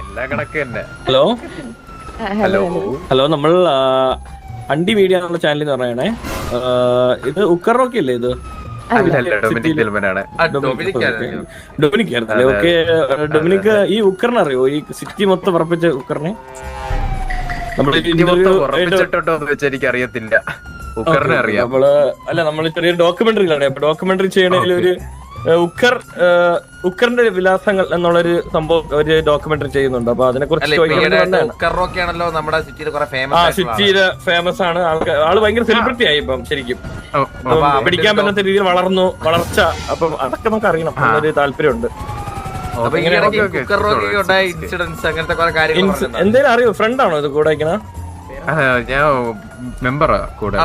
എല്ലാ കണക്ക് തന്നെ. ഹലോ ഹലോ ഹലോ, നമ്മൾ അണ്ടി മീഡിയ എന്നുള്ള ചാനലിൽ നിന്ന് പറയണേ. ഇത് ഉക്കർ റോക്കി അല്ലേ? ഇത് ഡൊമിനിക് ആയിരുന്നല്ലേ? ഓക്കെ, ഡൊമിനിക് ഈ ഉക്കറിനെ അറിയോ? ഈ സിറ്റി മൊത്തം ഉറപ്പിച്ച ഉക്കറിനെ എനിക്കറിയത്തില്ല. നമ്മള് ചെറിയ ഡോക്യുമെന്ററിയിലാണ്. അപ്പൊ ഡോക്യുമെന്ററി ചെയ്യണതിൽ ഒരു ഉക്കറിന്റെ വിലാസങ്ങൾ എന്നുള്ളൊരു സംഭവം ഒരു ഡോക്യുമെന്ററി ചെയ്യുന്നുണ്ട്. അപ്പൊ അതിനെ കുറിച്ച് സിറ്റിയില് ഫേമസ് ആണ്. ആള് ഭയങ്കര സെലിബ്രിറ്റി ആയി ഇപ്പം. ശരിക്കും പിടിക്കാൻ പറ്റാത്ത രീതിയിൽ വളർച്ച. അപ്പം അതൊക്കെ നമുക്ക് അറിയണം എന്നൊരു താല്പര്യമുണ്ട്. എന്തേലും അറിയോ? ഫ്രണ്ട് ആണോ ഇത് കൂടെ വയ്ക്കണ? ഞാൻ മെമ്പറാ കൂടെ.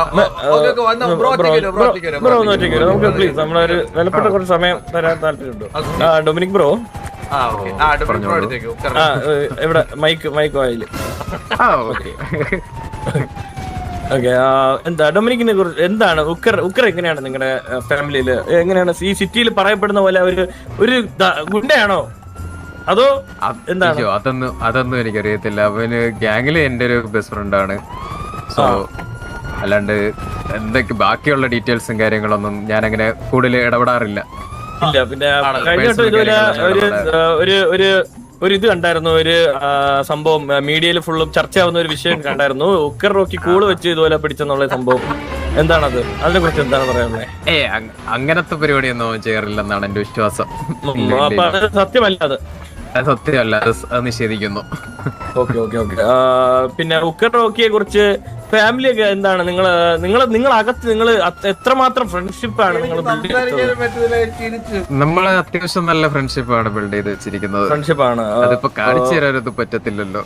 ബ്രോ ഒന്ന് ഒറ്റയ്ക്ക് നമുക്ക് പ്ലീസ് നമ്മളൊരു വിലപ്പെട്ട കുറച്ച് സമയം തരാൻ താല്പര്യമുണ്ടോ? ഡൊമിനിക് ബ്രോ ഇവിടെ മൈക്ക് വായില്. ഓക്കെ, എന്താ ഡൊമിനിക്കിനെ കുറിച്ച് എന്താണ് ഉക്കർ എങ്ങനെയാണ് നിങ്ങളുടെ ഫാമിലിയില്? എങ്ങനെയാണ് ഈ സിറ്റിയിൽ പറയപ്പെടുന്ന പോലെ ഒരു ഗുണ്ടയാണോ അതോ എന്താണ്? അതൊന്നും എനിക്കറിയത്തില്ല. അവന് ഗ്യാങ്ങില് എന്റെ ഒരു ബെസ്റ്റ് ഫ്രണ്ട് ആണ്. സോ അല്ലാണ്ട് എന്തൊക്കെ ബാക്കിയുള്ള ഡീറ്റെയിൽസും കാര്യങ്ങളൊന്നും ഞാൻ അങ്ങനെ കൂടുതൽ ഇടപെടാറില്ല. ഇല്ല, പിന്നെ കഴിഞ്ഞിട്ട് ഇതുപോലെ ഒരു ഇത് കണ്ടായിരുന്നു, ഒരു സംഭവം മീഡിയയിൽ ഫുള്ളും ചർച്ചയാവുന്ന ഒരു വിഷയം കണ്ടായിരുന്നു. ഉക്കർ റോക്കി കൂള് വെച്ച് ഇതുപോലെ പിടിച്ചെന്നുള്ള സംഭവം എന്താണത്? അതിനെ കുറിച്ച് എന്താണ് പറയാനുള്ളത്? അങ്ങനത്തെ പരിപാടിയൊന്നും ചെയ്യാറില്ലെന്നാണ് എന്റെ വിശ്വാസം. സത്യമല്ല അത്? സത്യമല്ല, അത് നിഷേധിക്കുന്നു. Okay okay okay. പിന്നെ ഉക്കർ റോക്കിയെ കുറിച്ച് ഫാമിലി ഒക്കെ എന്താണ്? നിങ്ങളകത്ത് നിങ്ങൾ എത്രമാത്രം ഫ്രണ്ട്ഷിപ്പാണ് നിങ്ങൾ നമ്മള് അത്യാവശ്യം നല്ല ഫ്രണ്ട്ഷിപ്പാണ് ബിൽഡ് ചെയ്ത് വെച്ചിരിക്കുന്നത്. ഫ്രണ്ട്ഷിപ്പാണ്. അതിപ്പോ കാണിച്ചു തരാനത് പറ്റത്തില്ലല്ലോ.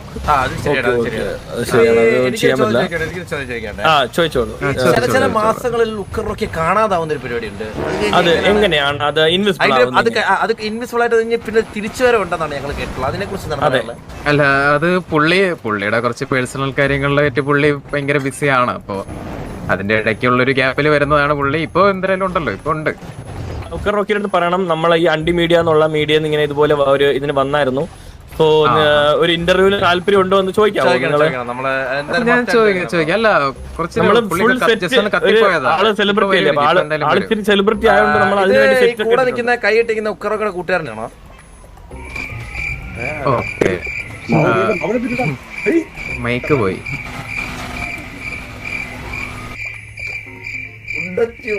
ചോദിച്ചോളൂ. ചില മാസങ്ങളിൽ ഉക്കർ റോക്കി കാണാതാവുന്ന ഒരു പരിപാടി ഉണ്ട്. അത് എങ്ങനെയാണ്? അത് ഇൻവിസിബിൾ ആയിട്ട് പിന്നെ തിരിച്ചു വരെ ഉണ്ടെന്നാണ് ഞങ്ങൾ കേട്ടുള്ളത്. അതിനെ കുറിച്ച് അല്ല, അത് പുള്ളിയുടെ കുറച്ച് പേഴ്സണൽ കാര്യങ്ങളിലായിട്ട് പുള്ളി ഭയങ്കര ബിസിയാണ്. അപ്പൊ അതിന്റെ ഇടയ്ക്കുള്ള ഒരു ഗ്യാപ്പിൽ വരുന്നതാണ് പുള്ളി. ഇപ്പൊ എന്തായാലും ഉണ്ടല്ലോ, ഇപ്പൊ ഉണ്ട്. ഉക്കർ റോക്കിയുടെ പറയണം, നമ്മളെ ഈ അണ്ടി മീഡിയ എന്നുള്ള മീഡിയ ഇങ്ങനെ ഇതുപോലെ ഒരു ഇതിന് വന്നായിരുന്നു. സോ ഒരു ഇന്റർവ്യൂവിൽ താല്പര്യം ഉണ്ടോ എന്ന് ചോദിക്കാം. ആള് സെലിബ്രിറ്റി അല്ലേ? ആള് ഇത്തിരി സെലിബ്രിറ്റി ആയതുകൊണ്ട് നമ്മൾ അതിനുവേണ്ടി കൂടെ നിൽക്കുന്ന കൈയിട്ടിരിക്കുന്ന ഉക്കർ റോക്കിയുടെ കൂട്ടുകാരനാണോ? മൈക്ക് പോയി. ഉണ്ടച്ചോ